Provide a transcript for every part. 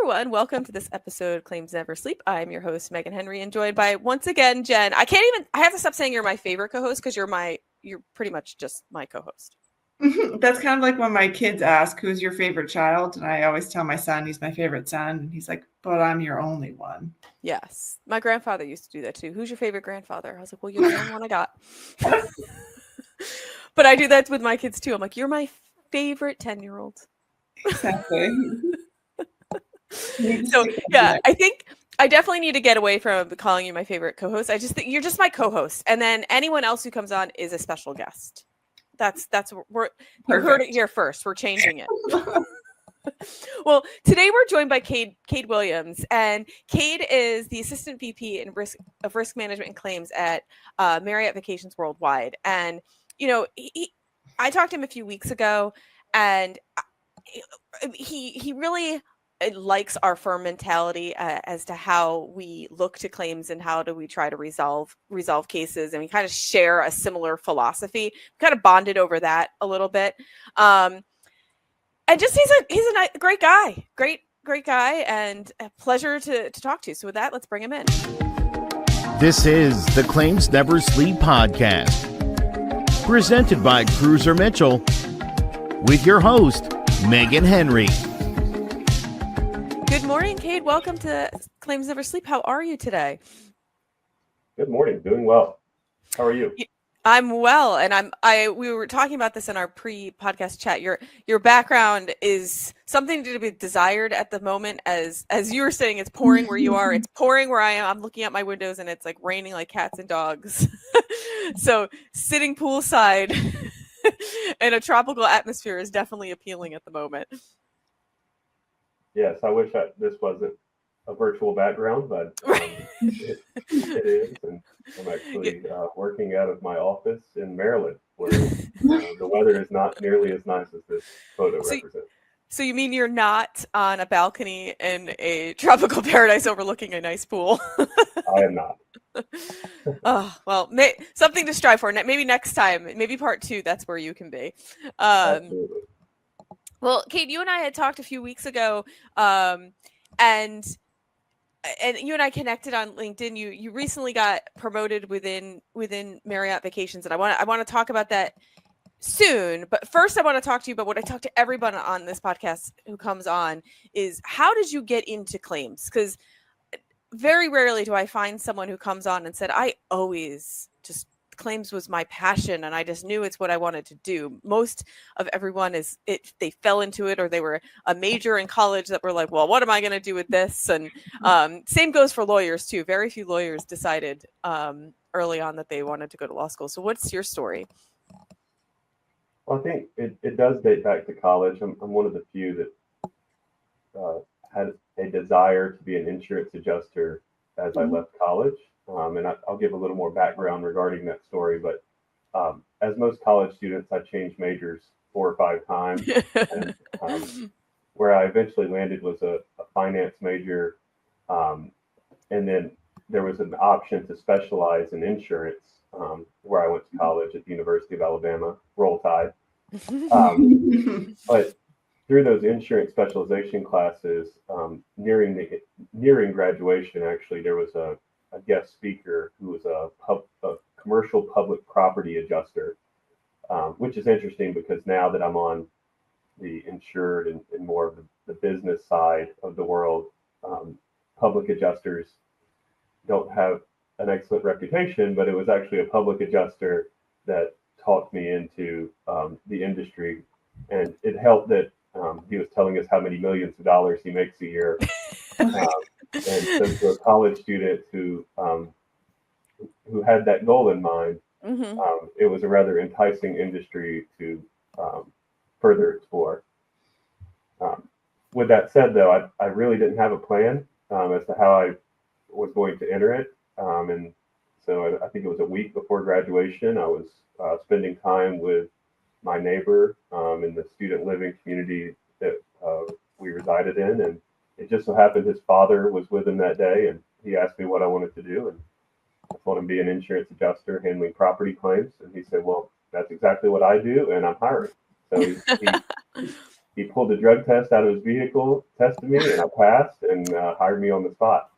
everyone. Welcome to this episode of Claims Never Sleep. I'm your host, Meghan Henry, and joined by, once again, Jen. I have to stop saying you're my favorite co-host because you're pretty much just my co-host. That's kind of like when my kids ask, who's your favorite child? And I always tell my son he's my favorite son. And he's like, but I'm your only one. Yes. My grandfather used to do that too. Who's your favorite grandfather? I was like, well, you're the only one I got. But I do that with my kids too. I'm like, you're my favorite 10-year-old. Exactly. So yeah, I think I definitely need to get away from calling you my favorite co-host. I just think you're just my co-host, and then anyone else who comes on is a special guest. That's you heard it here first. We're changing it. Well, today we're joined by Cade Williams, and Cade is the Assistant VP in Risk Management and Claims at Marriott Vacations Worldwide. And I talked to him a few weeks ago, and he really likes our firm mentality as to how we look to claims and how do we try to resolve cases, and we kind of share a similar philosophy. We kind of bonded over that a little bit, and just he's a great guy, great guy, and a pleasure to talk to. So with that, let's bring him in. This is the Claims Never Sleep podcast, presented by Cruiser Mitchell, with your host Meghan Henry. Good morning, Cade. Welcome to Claims Never Sleep. How are you today? Good morning. Doing well. How are you? I'm well, and we were talking about this in our pre-podcast chat. Your background is something to be desired at the moment. As you were saying, it's pouring where you are. It's pouring where I am. I'm looking out my windows, and it's like raining like cats and dogs. So sitting poolside in a tropical atmosphere is definitely appealing at the moment. Yes, I wish this wasn't a virtual background, but it is. And I'm actually working out of my office in Maryland, where the weather is not nearly as nice as this photo represents. So you mean you're not on a balcony in a tropical paradise overlooking a nice pool? I am not. Oh, well, something to strive for. Maybe next time, maybe part 2, that's where you can be. Absolutely. Well, Cade, you and I had talked a few weeks ago, and you and I connected on LinkedIn. You recently got promoted within Marriott Vacations, and I want to talk about that soon. But first, I want to talk to you about what I talk to everyone on this podcast who comes on is how did you get into claims? Because very rarely do I find someone who comes on and said, I always just claims was my passion and I just knew it's what I wanted to do. Most of everyone they fell into it, or they were a major in college that were like, well, what am I going to do with this? And same goes for lawyers too. Very few lawyers decided early on that they wanted to go to law school. So what's your story? Well, I think it does date back to college. I'm one of the few that had a desire to be an insurance adjuster as I left college. And I'll give a little more background regarding that story. But as most college students, I changed majors 4 or 5 times. And where I eventually landed was a finance major. And then there was an option to specialize in insurance where I went to college at the University of Alabama, Roll Tide. But through those insurance specialization classes, nearing graduation, actually, there was a guest speaker who was a commercial public property adjuster, which is interesting because now that I'm on the insured and more of the business side of the world, public adjusters don't have an excellent reputation, but it was actually a public adjuster that talked me into the industry. And it helped that he was telling us how many millions of dollars he makes a year. And so to a college student who had that goal in mind, it was a rather enticing industry to further explore. With that said, though, I really didn't have a plan as to how I was going to enter it. And so I think it was a week before graduation. I was spending time with my neighbor in the student living community that we resided in. And it just so happened his father was with him that day, and he asked me what I wanted to do. And I told him be an insurance adjuster handling property claims. And he said, well, that's exactly what I do, and I'm hiring. So he pulled the drug test out of his vehicle, tested me, and I passed, and hired me on the spot.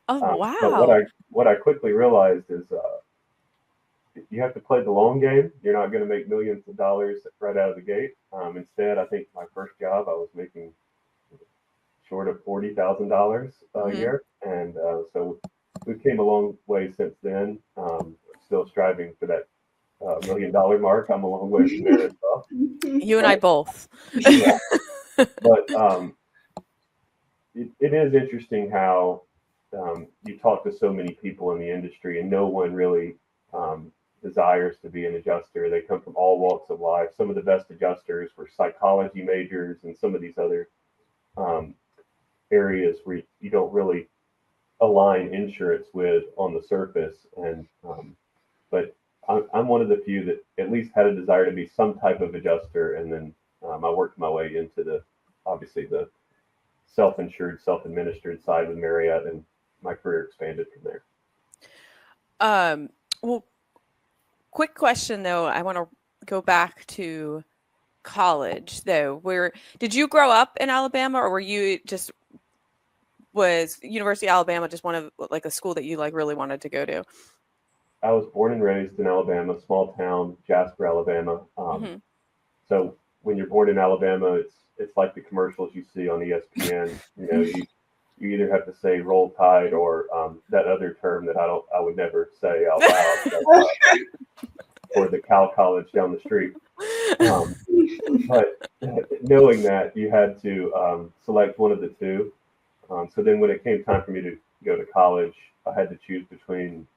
Oh, But wow. what I quickly realized is you have to play the long game. You're not going to make millions of dollars right out of the gate. Instead, I think my first job I was making short of $40,000 a year, and so we came a long way since then. Still striving for that $1 million mark. I'm a long way from there as well. You and I both. Yeah. But it is interesting how you talk to so many people in the industry, and no one really desires to be an adjuster. They come from all walks of life. Some of the best adjusters were psychology majors, and some of these other areas where you don't really align insurance with on the surface. And but I'm one of the few that at least had a desire to be some type of adjuster, and then I worked my way into obviously the self-insured, self-administered side with Marriott, and my career expanded from there. Well, quick question though. I want to go back to college though. Did you grow up in Alabama, or was University of Alabama just one of like a school that you like really wanted to go to? I was born and raised in Alabama, small town, Jasper, Alabama. So when you're born in Alabama, it's like the commercials you see on ESPN. You either have to say "Roll Tide" or that other term that I would never say out loud, or the Cal College down the street. But knowing that, you had to select one of the two. So then when it came time for me to go to college, I had to choose between,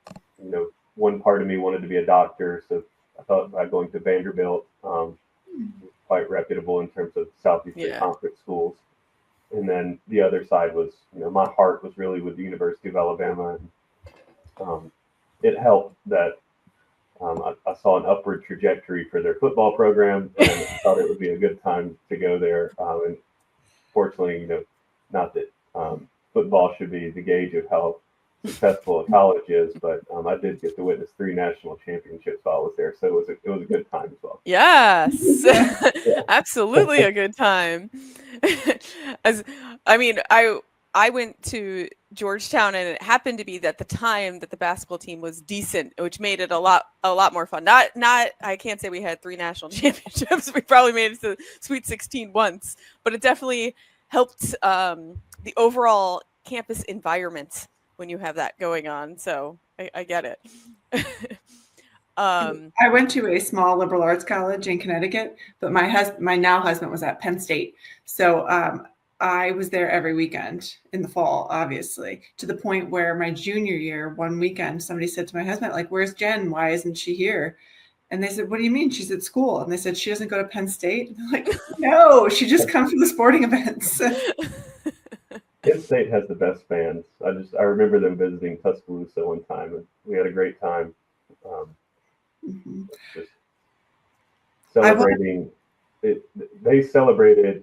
one part of me wanted to be a doctor, so I thought about going to Vanderbilt, quite reputable in terms of Southeastern Conference schools. And then the other side was, my heart was really with the University of Alabama. And it helped that I saw an upward trajectory for their football program, and I thought it would be a good time to go there. And fortunately, not that football should be the gauge of how successful a college is, but I did get to witness 3 national championships while I was there, so it was a good time as well. Yes, absolutely a good time. I went to Georgetown, and it happened to be that the time that the basketball team was decent, which made it a lot more fun. Not I can't say we had 3 national championships. We probably made it to Sweet 16 once, but it definitely helped the overall campus environment when you have that going on. So I get it. I went to a small liberal arts college in Connecticut, but my now husband was at Penn State. So I was there every weekend in the fall, obviously, to the point where my junior year, one weekend, somebody said to my husband, like, "Where's Jen? Why isn't she here?" And they said, "What do you mean? She's at school." And they said, "She doesn't go to Penn State?" And they're like, "No, she just comes to the sporting events." Penn State has the best fans. I remember them visiting Tuscaloosa one time, and we had a great time. Just celebrating it. They celebrated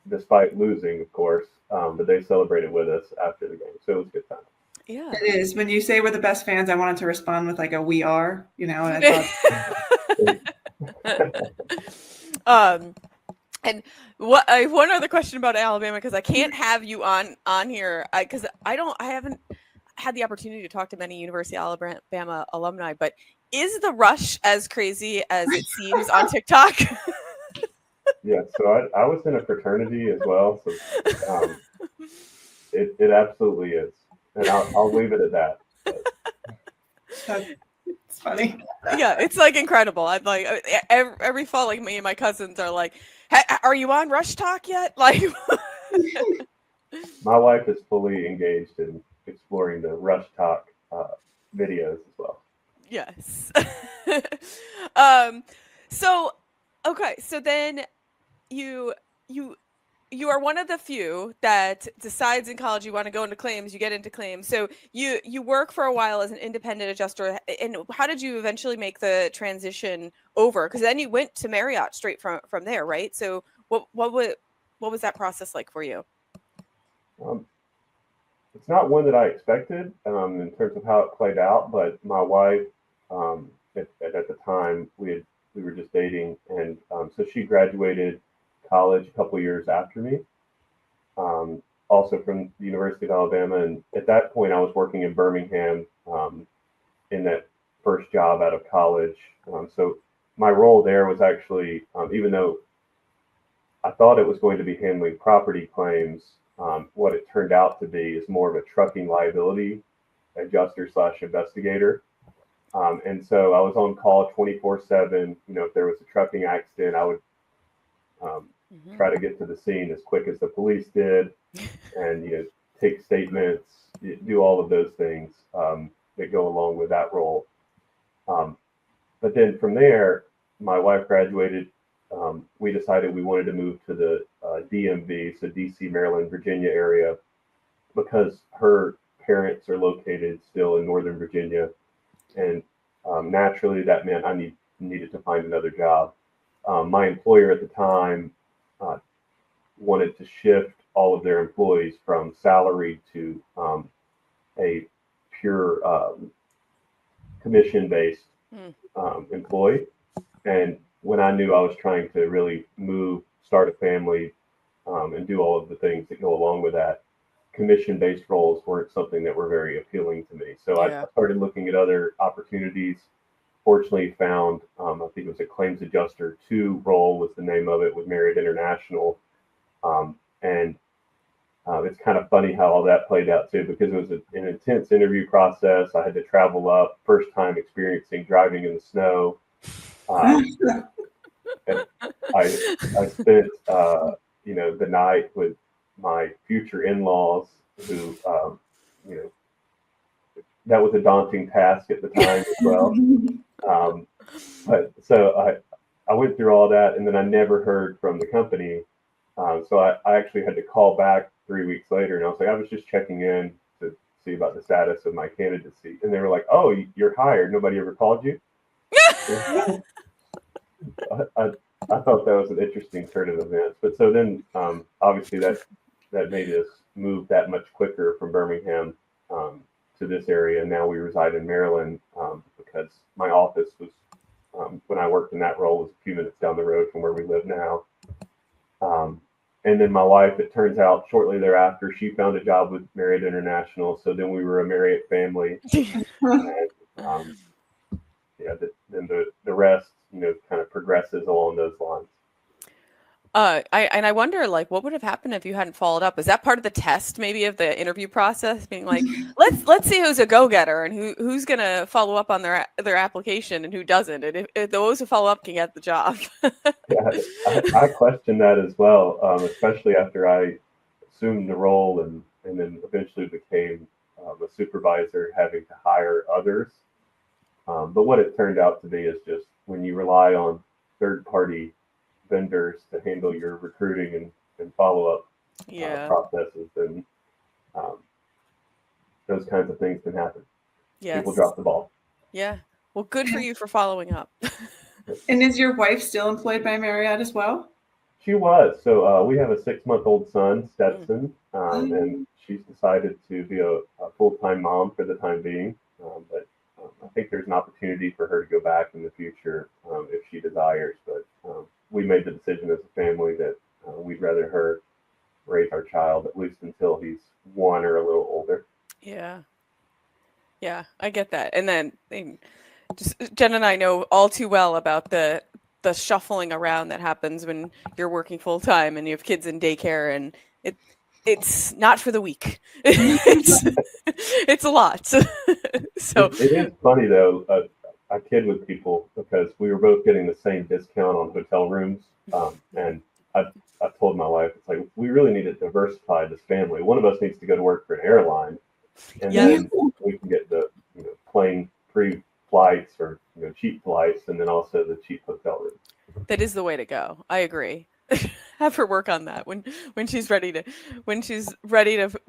despite losing, of course, but they celebrated with us after the game, so it was a good time. Yeah, it is. When you say we're the best fans, I wanted to respond with like a "we are," And I thought. And one other question about Alabama, because I can't have you on here because I haven't had the opportunity to talk to many University of Alabama alumni, but is the rush as crazy as it seems on TikTok? Yeah, so I was in a fraternity as well, so it absolutely is, and I'll leave it at that. It's funny. Yeah, it's like incredible. I'm like every fall, like me and my cousins are like, "Are you on Rush Talk yet?" Like, my wife is fully engaged in exploring the Rush Talk videos as well. Yes. So then you are one of the few that decides in college you want to go into claims. You get into claims. So you work for a while as an independent adjuster. And how did you eventually make the transition over? Because then you went to Marriott straight from there, right? So what was that process like for you? It's not one that I expected in terms of how it played out, but my wife, at the time, we were just dating, and so she graduated college a couple years after me, also from the University of Alabama. And at that point, I was working in Birmingham in that first job out of college. So my role there was actually, even though I thought it was going to be handling property claims, what it turned out to be is more of a trucking liability adjuster / investigator. And so I was on call 24/7. If there was a trucking accident, I would try to get to the scene as quick as the police did, and take statements, do all of those things that go along with that role. But then from there, my wife graduated. We decided we wanted to move to the DMV, so DC, Maryland, Virginia area, because her parents are located still in Northern Virginia. And naturally, that meant I needed to find another job. My employer at the time wanted to shift all of their employees from salary to a pure commission-based employee. And when I knew I was trying to really start a family, and do all of the things that go along with that, commission-based roles weren't something that were very appealing to me. So I started looking at other opportunities. Fortunately, found, I think it was a claims adjuster 2 role was the name of it, with Marriott International. And it's kind of funny how all that played out too, because it was an intense interview process. I had to travel up, first time experiencing driving in the snow. I spent, the night with my future in-laws, who, that was a daunting task at the time as well. But so I went through all that, and then I never heard from the company. So I actually had to call back 3 weeks later, and I was like, I was just checking in to see about the status of my candidacy. And they were like, oh, you're hired. Nobody ever called you? I thought that was an interesting turn of events. But so then, obviously, that made us move that much quicker from Birmingham to this area. And now we reside in Maryland, because my office was, when I worked in that role, was a few minutes down the road from where we live now. And then my wife, it turns out, shortly thereafter, she found a job with Marriott International. So then we were a Marriott family. And, then the rest, kind of progresses along those lines. I wonder, what would have happened if you hadn't followed up? Is that part of the test, maybe, of the interview process, being like, let's see who's a go-getter and who's going to follow up on their application and who doesn't, and if those who follow up can get the job. I questioned that as well, especially after I assumed the role and then eventually became a supervisor, having to hire others. But what it turned out to be is just when you rely on third-party vendors to handle your recruiting and follow-up processes, then those kinds of things can happen. Yes. People drop the ball. Yeah. Well, good for you for following up. And is your wife still employed by Marriott as well? She was. So we have a 6-month-old son, Stetson, and she's decided to be a full-time mom for the time being. But I think there's an opportunity for her to go back in the future if she desires. But we made the decision as a family that we'd rather her raise our child, at least until he's 1 or a little older. Yeah. Yeah, I get that. And then just Jen and I know all too well about the shuffling around that happens when you're working full time and you have kids in daycare, and it's not for the weak. It's a lot. So it is funny though. I kid with people because we were both getting the same discount on hotel rooms, and I told my wife, it's like, we really need to diversify this family. One of us needs to go to work for an airline, and then we can get the plane free flights or cheap flights, and then also the cheap hotel room. That is the way to go. I agree. Have her work on that when she's ready to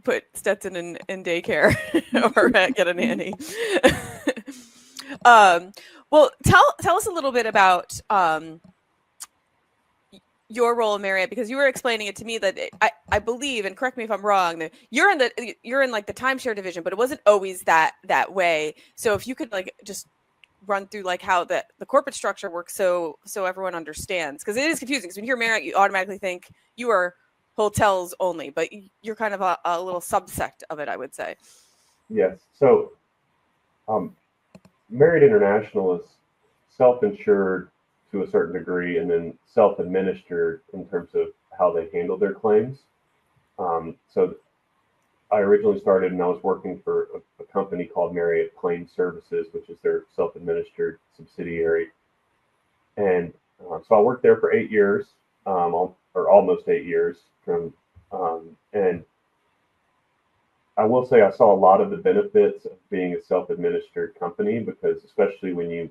put Stetson in daycare or get a nanny. Well, tell us a little bit about your role in Marriott, because you were explaining it to me that I believe, and correct me if I'm wrong, that you're in the timeshare division, but it wasn't always that way. So if you could just run through like how the corporate structure works so everyone understands? Because it is confusing. Because when you hear Marriott, you automatically think you are hotels only, but you're kind of a little subsect of it, I would say. Yes. So Marriott International is self-insured to a certain degree and then self-administered in terms of how they handle their claims. So I originally started and I was working for a company called Marriott Claims Services, which is their self-administered subsidiary. And so I worked there for 8 years, or almost 8 years. And I will say I saw a lot of the benefits of being a self-administered company, because especially when you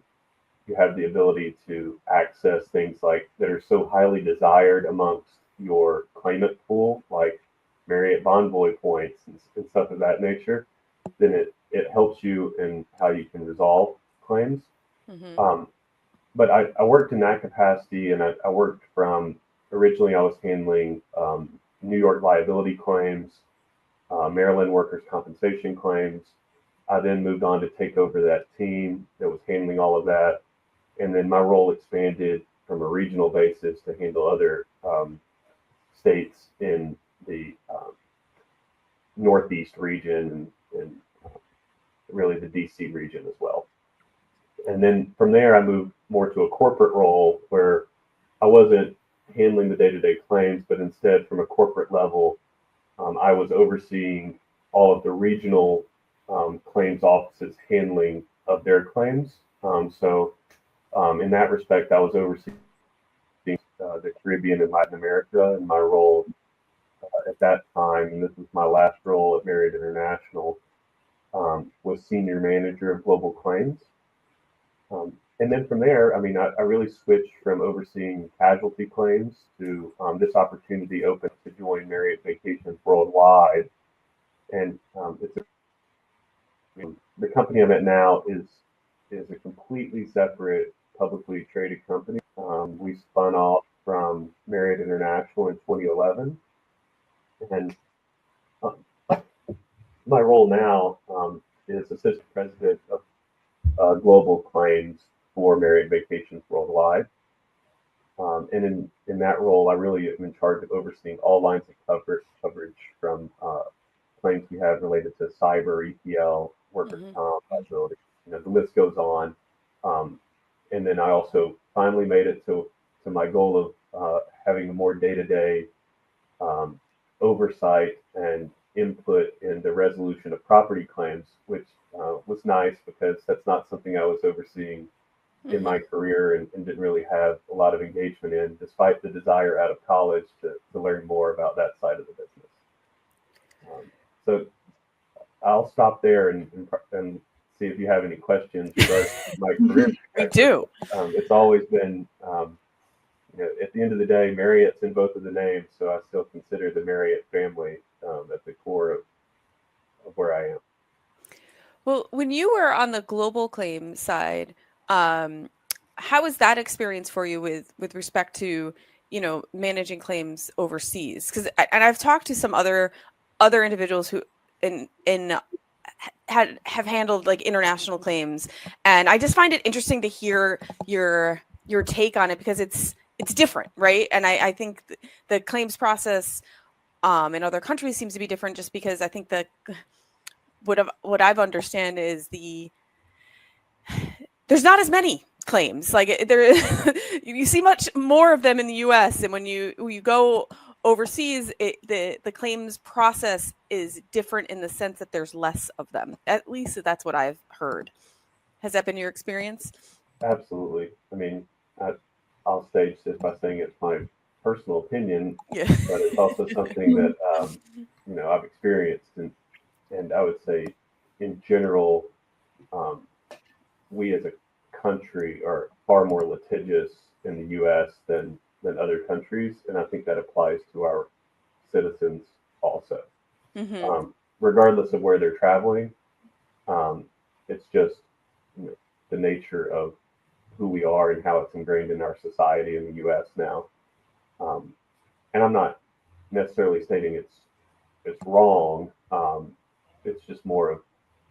have the ability to access things like that are so highly desired amongst your claimant pool, like Marriott Bonvoy points and stuff of that nature, then it helps you in how you can resolve claims. Mm-hmm. But I worked in that capacity, and I worked from, originally I was handling New York liability claims, Maryland workers' compensation claims. I then moved on to take over that team that was handling all of that. And then my role expanded from a regional basis to handle other states in the Northeast region and really the DC region as well. And then from there, I moved more to a corporate role where I wasn't handling the day-to-day claims, but instead from a corporate level, I was overseeing all of the regional claims offices handling of their claims. So in that respect, I was overseeing the Caribbean and Latin America, and my role at that time, and this was my last role at Marriott International, was Senior Manager of Global Claims. And then from there, I mean, I really switched from overseeing casualty claims to this opportunity open to join Marriott Vacations Worldwide. And the company I'm at now is a completely separate publicly traded company. We spun off from Marriott International in 2011. And my role now is Assistant President of Global Claims for Marriott Vacations Worldwide. And in that role, I really am in charge of overseeing all lines of coverage from claims we have related to cyber, EPL, workers' comp, liability. The list goes on. And then I also finally made it to my goal of having a more day-to-day oversight and input in the resolution of property claims, which was nice because that's not something I was overseeing in my career and didn't really have a lot of engagement in, despite the desire out of college to learn more about that side of the business. So I'll stop there and see if you have any questions regarding my career. We do. It's always been, at the end of the day, Marriott's in both of the names, so I still consider the Marriott family at the core of where I am. Well, when you were on the global claim side, how was that experience for you with respect to, managing claims overseas? Because I've talked to some other individuals who have handled like international claims, and I just find it interesting to hear your take on it, because it's different, right? And I think the claims process in other countries seems to be different, just because I think what I've understand is there's not as many claims. Like there, you see much more of them in the U.S. and when you go overseas, the claims process is different in the sense that there's less of them. At least that's what I've heard. Has that been your experience? Absolutely. I mean, I'll stage this by saying it's my personal opinion, Yeah. but it's also something that I've experienced, and I would say, in general, we as a country are far more litigious in the U.S. than other countries, and I think that applies to our citizens also. Mm-hmm. Regardless of where they're traveling, it's just the nature of who we are and how it's ingrained in our society in the U.S. now. And I'm not necessarily stating it's wrong. It's just more of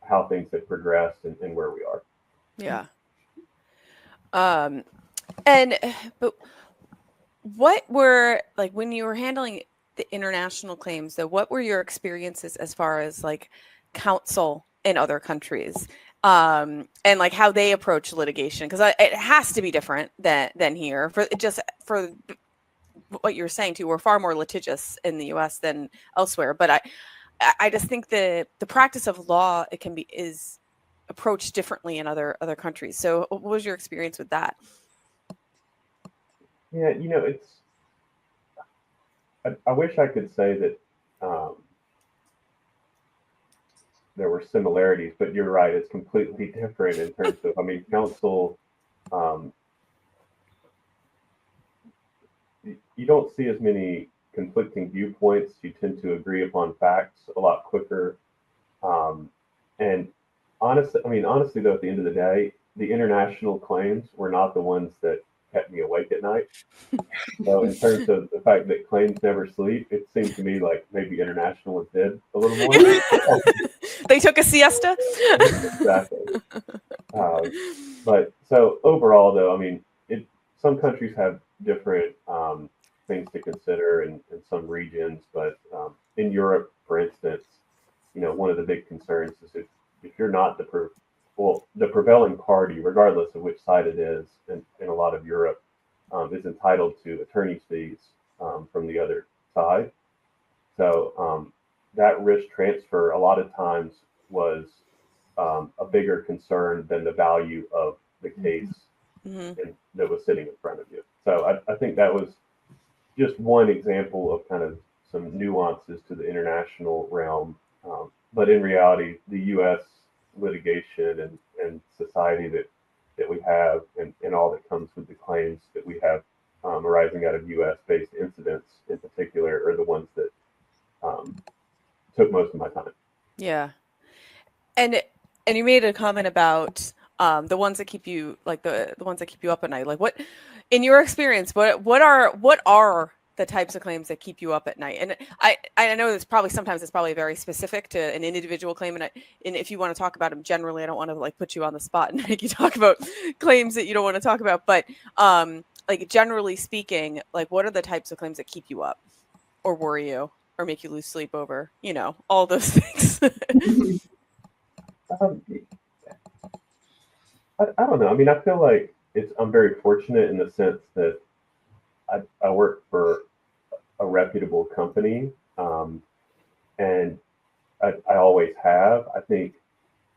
how things have progressed and where we are. Yeah. And but what were like when you were handling the international claims, though, what were your experiences as far as like counsel in other countries? And like how they approach litigation, because it has to be different than here. For what you're saying too, we're far more litigious in the U.S. than elsewhere. But I just think the practice of law is approached differently in other countries. So, what was your experience with that? Yeah, it's. I wish I could say that there were similarities, but you're right. It's completely different in terms of. I mean, counsel. Um, you don't see as many conflicting viewpoints. You tend to agree upon facts a lot quicker. And honestly, though, at the end of the day, the international claims were not the ones that kept me awake at night. So, in terms of the fact that claims never sleep, it seemed to me like maybe international was dead a little more. They took a siesta. Exactly. But so overall, though, I mean, some countries have different things to consider in some regions, but in Europe, for instance, one of the big concerns is if you're not the prevailing party, regardless of which side it is, in a lot of Europe, is entitled to attorney's fees from the other side. So that risk transfer a lot of times was a bigger concern than the value of the case that was sitting in front of you. So I think that was just one example of kind of some nuances to the international realm. But in reality, the U.S. litigation and society that we have and all that comes with the claims that we have arising out of U.S.-based incidents in particular are the ones that took most of my time. Yeah. And you made a comment about the ones that keep you like the ones that keep you up at night. Like what, in your experience, what are the types of claims that keep you up at night? And I know sometimes it's probably very specific to an individual claim, and if you want to talk about them generally, I don't want to like put you on the spot and make you talk about claims that you don't want to talk about. But like generally speaking, like what are the types of claims that keep you up, or worry you, or make you lose sleep over, all those things? Um, I don't know. I mean, I feel like I'm very fortunate in the sense that I work for a reputable company, and I always have. I think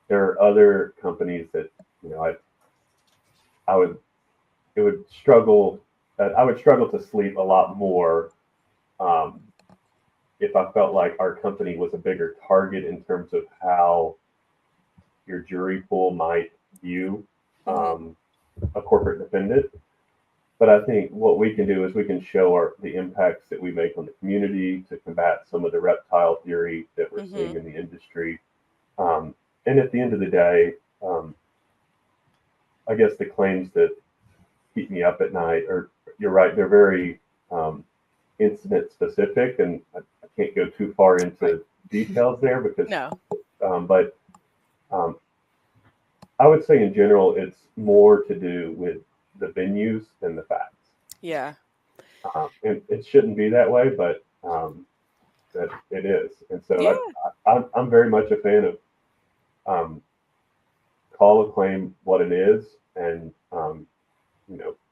there are other companies that I would it would struggle. I would struggle to sleep a lot more um, if I felt like our company was a bigger target in terms of how your jury pool might view a corporate defendant. But I think what we can do is we can show the impacts that we make on the community to combat some of the reptile theory that we're seeing in the industry. And at the end of the day, I guess the claims that keep me up at night you're right, they're very incident specific, and I can't go too far into details there because No. But I would say in general, it's more to do with the venues than the facts. Yeah. And it shouldn't be that way, but that it is. And so Yeah. I'm very much a fan of call a claim what it is, and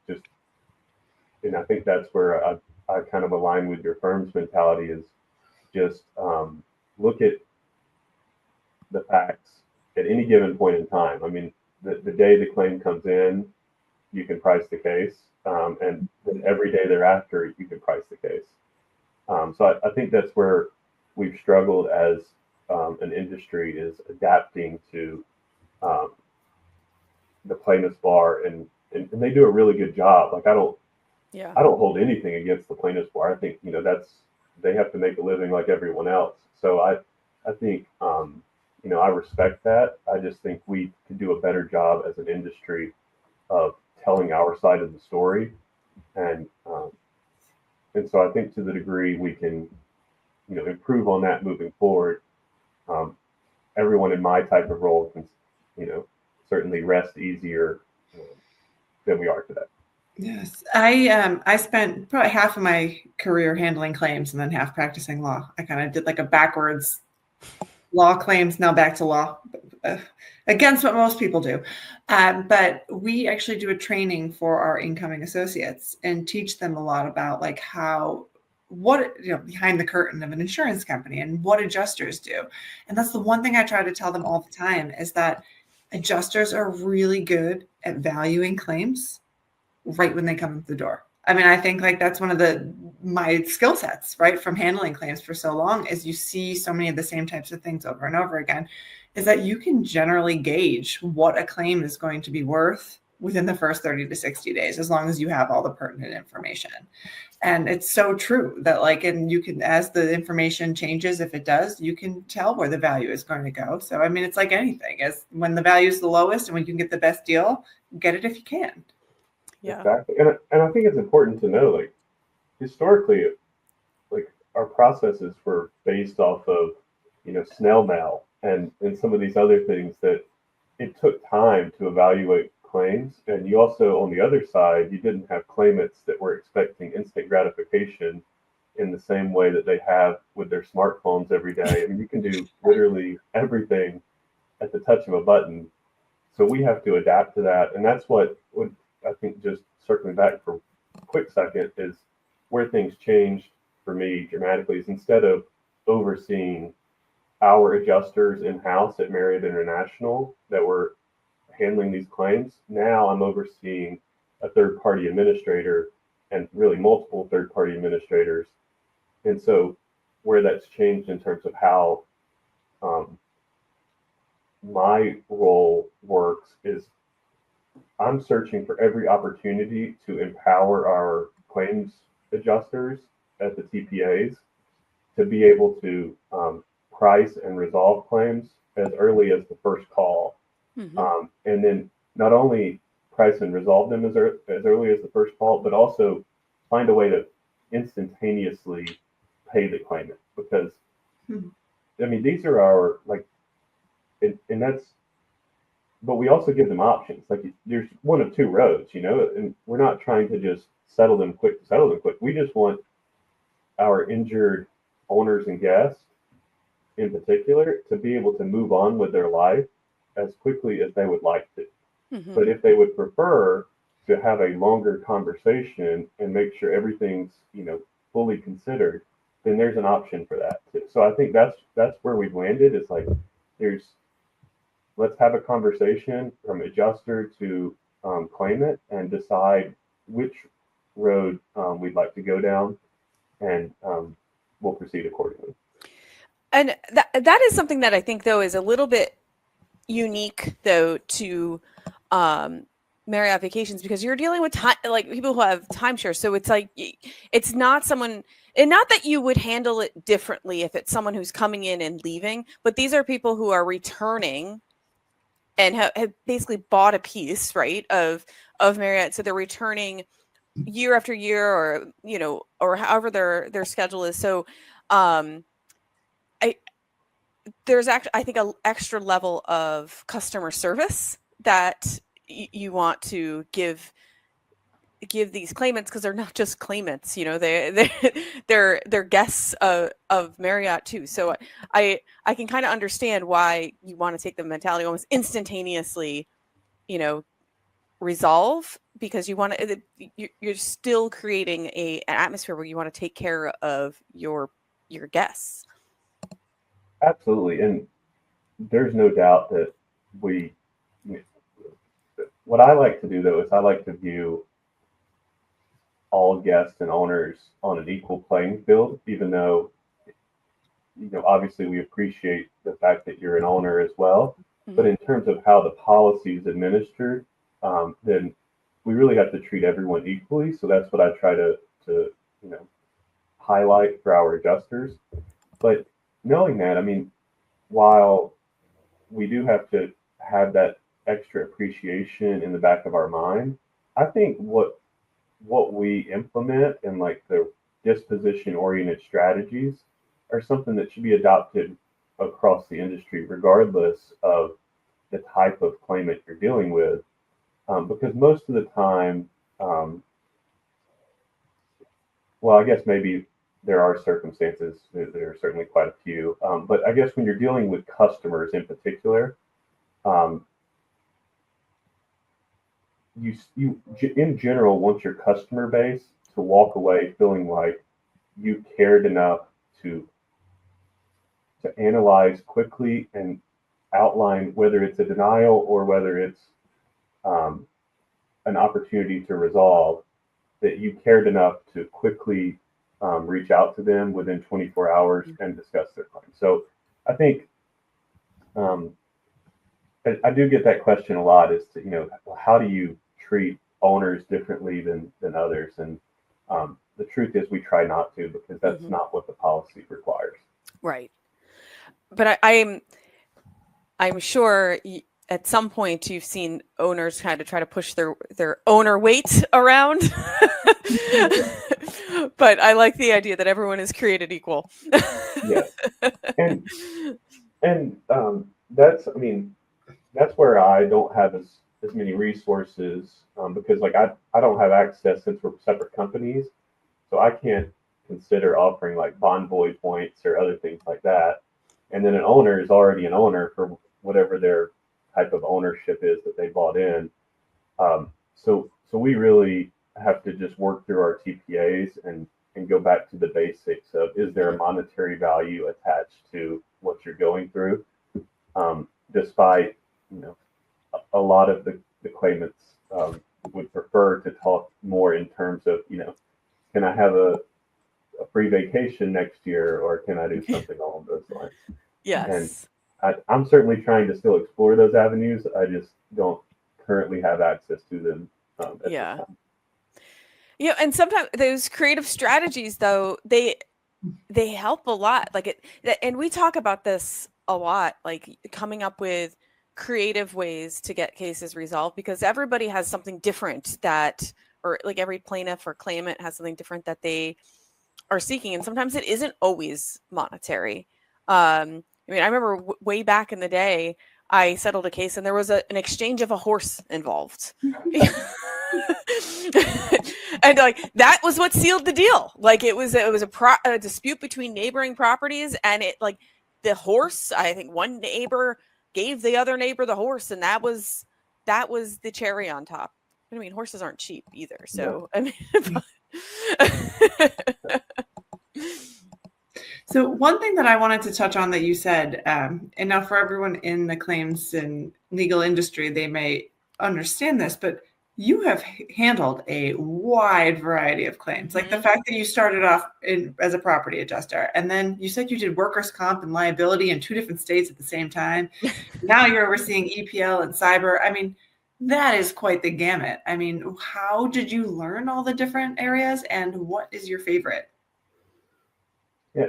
just, and I think that's where I kind of align with your firm's mentality is just look at the facts at any given point in time. I mean, the day the claim comes in, you can price the case, and then every day thereafter, you can price the case. So I think that's where we've struggled as an industry is adapting to the plaintiff's bar, and they do a really good job. Like I don't hold anything against the plaintiff's bar. I think they have to make a living like everyone else. So I think I respect that. I just think we could do a better job as an industry of telling our side of the story, and so I think to the degree we can improve on that moving forward, everyone in my type of role can certainly rest easier than we are today. Yes, I spent probably half of my career handling claims and then half practicing law. I kind of did like a backwards law claims, now back to law, against what most people do. But we actually do a training for our incoming associates and teach them a lot about like what behind the curtain of an insurance company and what adjusters do. And that's the one thing I try to tell them all the time is that adjusters are really good at valuing claims right when they come into the door. I mean, I think like that's one of my skill sets, right, from handling claims for so long, is you see so many of the same types of things over and over again, is that you can generally gauge what a claim is going to be worth within the first 30 to 60 days, as long as you have all the pertinent information. And it's so true that like, and you can, as the information changes, if it does, you can tell where the value is going to go. So, I mean, it's like anything, as when the value is the lowest and when you can get the best deal, get it if you can. Yeah. Exactly. And I think it's important to know, like, historically, like our processes were based off of, snail mail and some of these other things that it took time to evaluate claims. And you also, on the other side, you didn't have claimants that were expecting instant gratification in the same way that they have with their smartphones every day. I mean, you can do literally everything at the touch of a button. So we have to adapt to that. And that's what I think, just circling back for a quick second, is where things changed for me dramatically is instead of overseeing our adjusters in-house at Marriott International that were handling these claims, now I'm overseeing a third-party administrator and really multiple third-party administrators. And so where that's changed in terms of how my role works is I'm searching for every opportunity to empower our claims adjusters at the TPAs to be able to price and resolve claims as early as the first call. Mm-hmm. And then not only price and resolve them as early as the first call, but also find a way to instantaneously pay the claimant. Because, I mean, these are our, like, and that's, but we also give them options. Like, there's one of two roads, and we're not trying to just settle them quick. We just want our injured owners and guests in particular to be able to move on with their life as quickly as they would like to. Mm-hmm. But if they would prefer to have a longer conversation and make sure everything's, fully considered, then there's an option for that too. So I think that's where we've landed. It's like, let's have a conversation from adjuster to claimant and decide which road we'd like to go down, and we'll proceed accordingly. And that is something that I think, though, is a little bit unique, though, to Marriott Vacations, because you're dealing with like people who have timeshare. So it's like, it's not someone, and not that you would handle it differently if it's someone who's coming in and leaving, but these are people who are returning and have basically bought a piece, right, of Marriott. So they're returning year after year, or or however their schedule is. So there's actually, I think, an extra level of customer service that you want to give these claimants, because they're not just claimants, they're guests of Marriott too. So I can kind of understand why you want to take the mentality almost instantaneously, resolve, because you want to, you're still creating an atmosphere where you want to take care of your guests. Absolutely. And there's no doubt that what I like to do, though, is I like to view all guests and owners on an equal playing field, even though, obviously we appreciate the fact that you're an owner as well. Mm-hmm. But in terms of how the policy is administered, then we really have to treat everyone equally. So that's what I try to highlight for our adjusters. But knowing that, I mean, while we do have to have that extra appreciation in the back of our mind, I think what we implement and like the disposition oriented strategies are something that should be adopted across the industry, regardless of the type of claimant you're dealing with. because most of the time, well, I guess maybe there are circumstances, there are certainly quite a few, but I guess when you're dealing with customers in particular, you in general want your customer base to walk away feeling like you cared enough to analyze quickly and outline whether it's a denial or whether it's an opportunity to resolve, that you cared enough to quickly reach out to them within 24 hours and discuss their claim. So I think I do get that question a lot, is to, how do you treat owners differently than others? And the truth is we try not to, because that's not what the policy requires. Right. But I'm sure at some point you've seen owners kind of try to push their owner weight around. But I like the idea that everyone is created equal. Yes. And that's where I don't have as many resources, because I don't have access, since we're separate companies, so I can't consider offering like Bonvoy points or other things like that. And then an owner is already an owner for whatever their type of ownership is that they bought in. So we really have to just work through our TPAs and go back to the basics of, is there a monetary value attached to what you're going through? Despite, a lot of the claimants would prefer to talk more in terms of, can I have a free vacation next year, or can I do something along those lines? Yes. And I'm certainly trying to still explore those avenues. I just don't currently have access to them at this time. Yeah, and sometimes those creative strategies, though, they help a lot. And we talk about this a lot, like coming up with creative ways to get cases resolved, because everybody has something different or like every plaintiff or claimant has something different that they are seeking, and sometimes it isn't always monetary. I remember way back in the day, I settled a case and there was an exchange of a horse involved. And that was what sealed the deal. It was a dispute between neighboring properties, and the horse, I think one neighbor gave the other neighbor the horse, and that was the cherry on top. Horses aren't cheap either. So, So one thing that I wanted to touch on that you said, and now for everyone in the claims and legal industry, they may understand this, but you have handled a wide variety of claims. Like the fact that you started off as a property adjuster, and then you said you did workers' comp and liability in 2 different states at the same time. Now you're overseeing EPL and cyber. That is quite the gamut. How did you learn all the different areas, and what is your favorite? Yeah.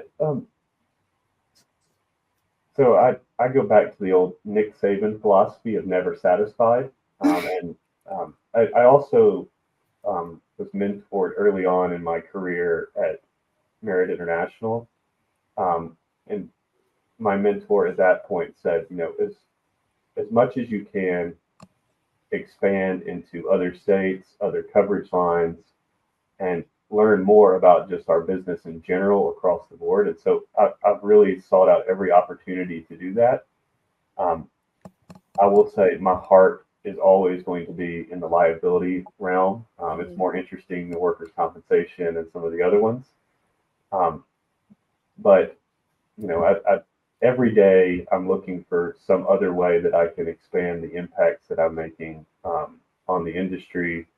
So I go back to the old Nick Saban philosophy of never satisfied. I also was mentored early on in my career at Marriott International. And my mentor at that point said, as much as you can, expand into other states, other coverage lines, and learn more about just our business in general across the board. And so I've really sought out every opportunity to do that. I will say my heart is always going to be in the liability realm. It's more interesting than workers' compensation and some of the other ones. But every day I'm looking for some other way that I can expand the impacts that I'm making on the industry.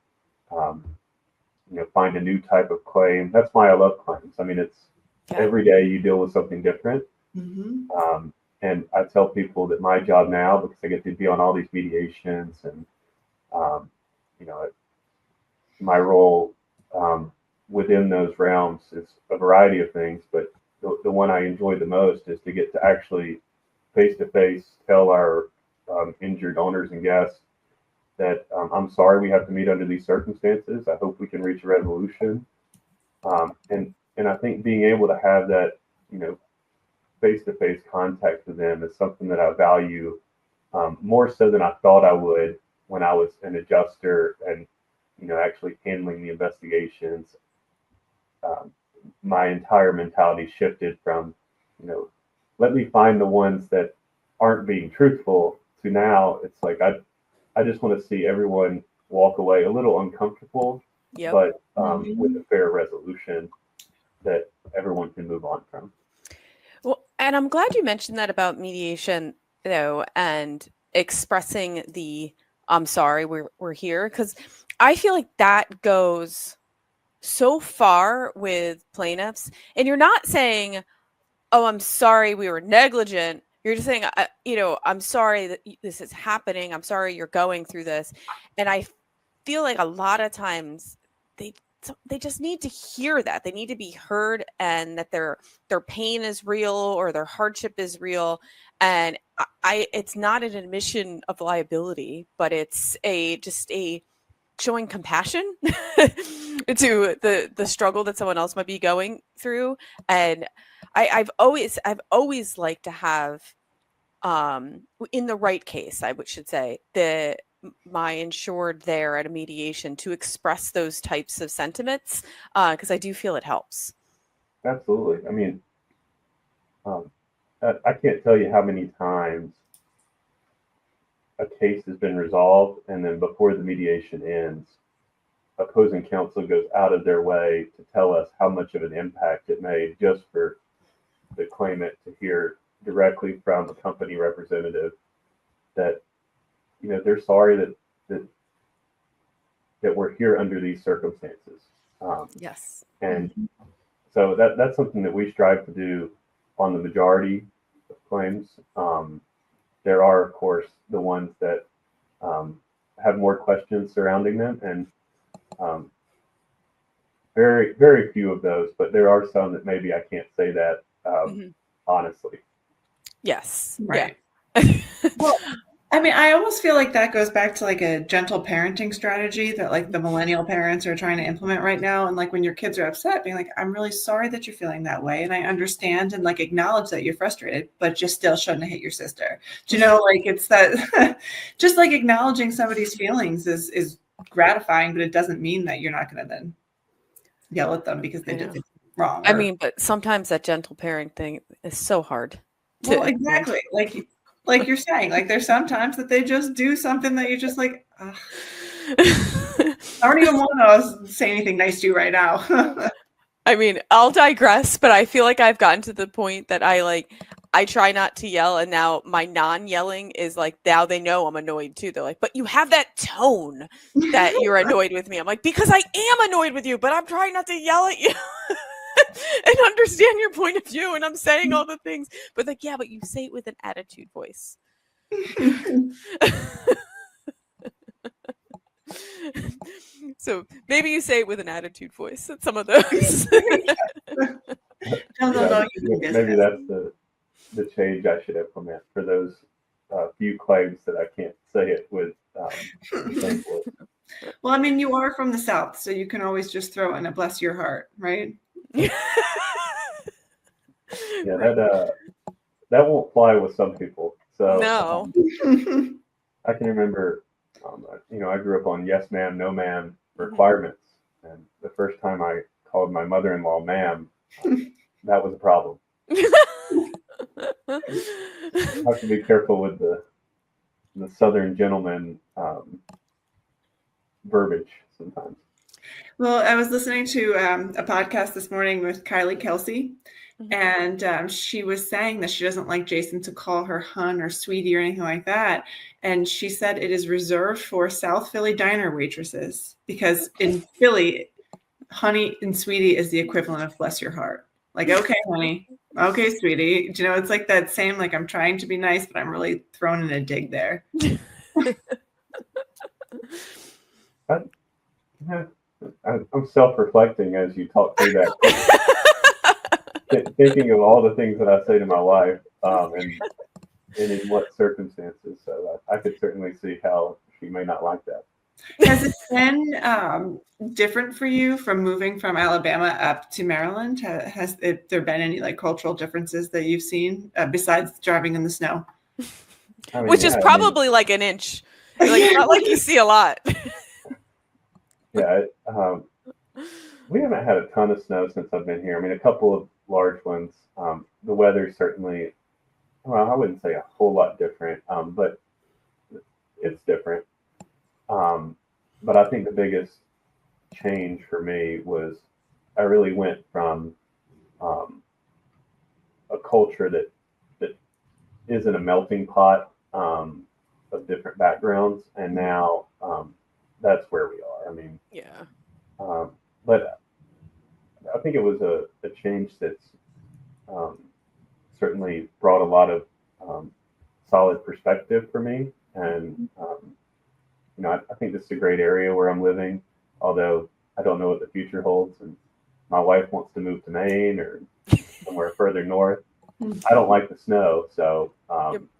Find a new type of claim. That's why I love claims. It's every day you deal with something different. And I tell people that my job now, because I get to be on all these mediations, and my role within those realms is a variety of things, but the one I enjoy the most is to get to actually face-to-face tell our injured owners and guests that I'm sorry we have to meet under these circumstances. I hope we can reach a resolution. And I think being able to have that, face-to-face contact with them is something that I value more so than I thought I would when I was an adjuster and, actually handling the investigations, my entire mentality shifted from, let me find the ones that aren't being truthful, to now it's like I just want to see everyone walk away a little uncomfortable, Yep. but with a fair resolution that everyone can move on from. Well, and I'm glad you mentioned that about mediation, though, and expressing the "I'm sorry, we're here," because I feel like that goes so far with plaintiffs, and you're not saying, "Oh, I'm sorry, we were negligent." You're just saying, I'm sorry that this is happening. I'm sorry you're going through this, and I feel like a lot of times they just need to hear that. They need to be heard, and that their pain is real or their hardship is real. And it's not an admission of liability, but it's just a showing compassion to the struggle that someone else might be going through. And I've always liked to have, in the right case, I should say, my insured there at a mediation to express those types of sentiments, because I do feel it helps. Absolutely. I mean, I can't tell you how many times a case has been resolved, and then before the mediation ends, opposing counsel goes out of their way to tell us how much of an impact it made, just for the claimant to hear directly from a company representative that, they're sorry that we're here under these circumstances. Yes. And so that's something that we strive to do on the majority of claims. There are, of course, the ones that have more questions surrounding them, and very, very few of those, but there are some that maybe I can't say that honestly. Yes. Right. Yeah. Well, I mean, I almost feel like that goes back to like a gentle parenting strategy that like the millennial parents are trying to implement right now. And like when your kids are upset, being like, I'm really sorry that you're feeling that way. And I understand and like acknowledge that you're frustrated, but you still shouldn't have hit your sister. Do you know, like it's that just like acknowledging somebody's feelings is gratifying, but it doesn't mean that you're not going to then yell at them because they did something wrong. I mean, but sometimes that gentle parenting is so hard. Well, exactly. Like you're saying, like there's sometimes that they just do something that you're just like, ugh. I don't even want to say anything nice to you right now. I mean, I'll digress, but I feel like I've gotten to the point that I try not to yell, and now my non-yelling is like, now they know I'm annoyed too. They're like, but you have that tone that you're annoyed with me. I'm like, because I am annoyed with you, but I'm trying not to yell at you. And understand your point of view, and I'm saying all the things, but like, yeah, but you say it with an attitude voice. So maybe you say it with an attitude voice at some of those. No, maybe that's the change I should implement for those few claims that I can't say it with the same voice. Well, I mean, you are from the South, so you can always just throw in a bless your heart, right? Yeah, that won't fly with some people. So No. I can remember, I grew up on yes ma'am, no ma'am requirements, and the first time I called my mother-in-law ma'am, that was a problem. I have to be careful with the Southern gentleman verbiage sometimes. Well, I was listening to a podcast this morning with Kylie Kelsey, and she was saying that she doesn't like Jason to call her hun or sweetie or anything like that. And she said it is reserved for South Philly diner waitresses, because in Philly, honey and sweetie is the equivalent of bless your heart. Like, okay, honey. Okay, sweetie. Do you know, it's like that same, like, I'm trying to be nice, but I'm really throwing in a dig there. I'm self-reflecting as you talk through that, thinking of all the things that I say to my wife, and in what circumstances. So I could certainly see how she may not like that. Has it been different for you from moving from Alabama up to Maryland? Has there been any like cultural differences that you've seen besides driving in the snow? Which is probably like an inch Like, it's not like you see a lot. Yeah, we haven't had a ton of snow since I've been here. I mean, a couple of large ones. The weather's certainly, well, I wouldn't say a whole lot different, but it's different. But I think the biggest change for me was I really went from a culture that isn't a melting pot of different backgrounds, and now that's where we are. I mean, Yeah. But I think it was a change that's certainly brought a lot of solid perspective for me. And, I think this is a great area where I'm living, although I don't know what the future holds. And my wife wants to move to Maine or somewhere further north. I don't like the snow, so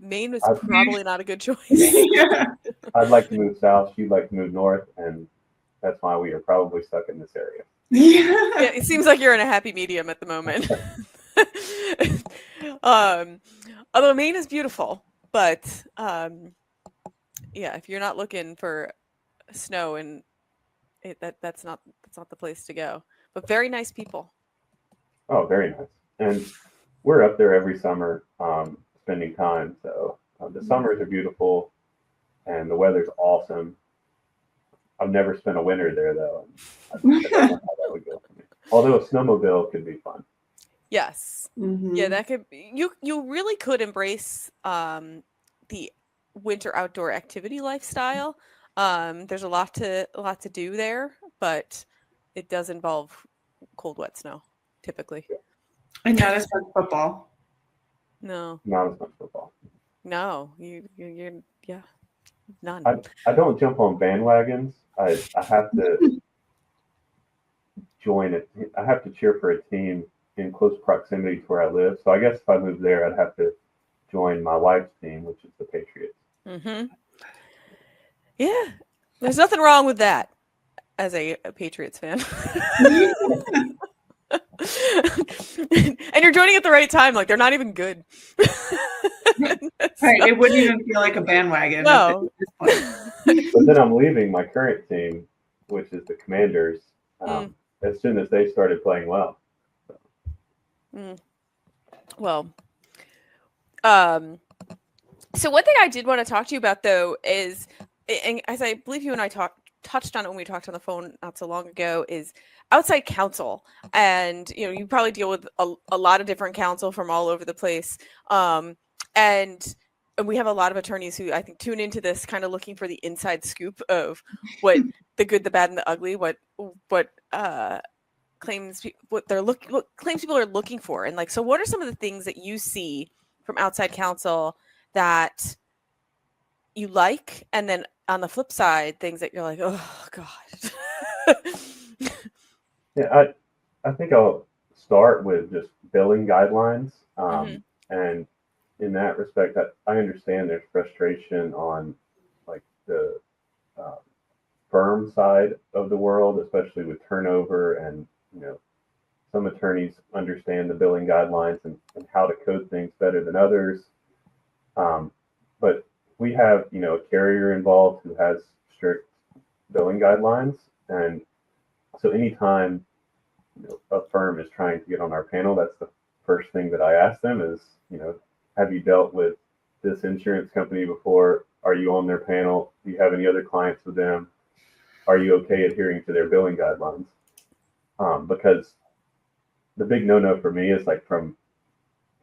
Maine was probably not a good choice. Yeah. I'd like to move south. She'd like to move north, and that's why we are probably stuck in this area. Yeah, it seems like you're in a happy medium at the moment. Although Maine is beautiful, but if you're not looking for snow, and that's not the place to go. But very nice people. Oh, very nice. And we're up there every summer spending time. So the summers are beautiful and the weather's awesome. I've never spent a winter there, though. I don't know how that would go for me. Although a snowmobile could be fun. Yes. Mm-hmm. Yeah, that could be. You really could embrace the winter outdoor activity lifestyle. There's a lot to do there, but it does involve cold, wet snow typically. Yeah. And not as much football. No. Not as much football. No, you're none. I don't jump on bandwagons. I have to join it. I have to cheer for a team in close proximity to where I live. So I guess if I moved there, I'd have to join my wife's team, which is the Patriots. Mm-hmm. Yeah, there's nothing wrong with that as a Patriots fan. And you're joining at the right time. Like, they're not even good. Right. It wouldn't even feel like a bandwagon. No. At this point. But then I'm leaving my current team, which is the Commanders, as soon as they started playing well. Well, so one thing I did want to talk to you about, though, is, and as I believe you and I touched on it when we talked on the phone not so long ago, is outside counsel. And you probably deal with a lot of different counsel from all over the place, and we have a lot of attorneys who I think tune into this kind of looking for the inside scoop of what the good, the bad, and the ugly, what claims people are looking for. And so what are some of the things that you see from outside counsel that you like, and then on the flip side, things that you're like, oh God. Yeah, I think I'll start with just billing guidelines. And in that respect, I understand there's frustration on the firm side of the world, especially with turnover, and some attorneys understand the billing guidelines and how to code things better than others. But we have a carrier involved who has strict billing guidelines, and so anytime a firm is trying to get on our panel, that's the first thing that I ask them is, have you dealt with this insurance company before? Are you on their panel? Do you have any other clients with them? Are you okay adhering to their billing guidelines? Because the big no-no for me is from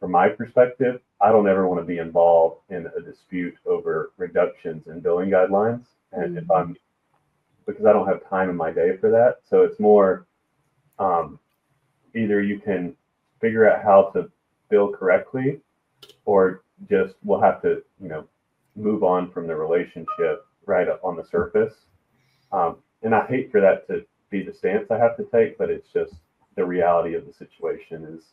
my perspective, I don't ever want to be involved in a dispute over reductions in billing guidelines. And because I don't have time in my day for that. So it's more, either you can figure out how to bill correctly, or just we'll have to, move on from the relationship right up on the surface. And I hate for that to be the stance I have to take, but it's just the reality of the situation is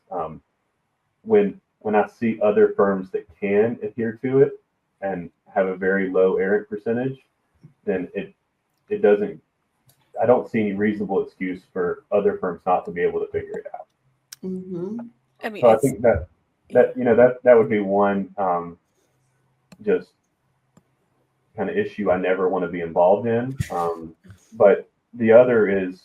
when I see other firms that can adhere to it and have a very low errant percentage, then it doesn't, I don't see any reasonable excuse for other firms not to be able to figure it out. Mm-hmm. I mean, So I think that would be one, just kind of issue I never want to be involved in. But the other is,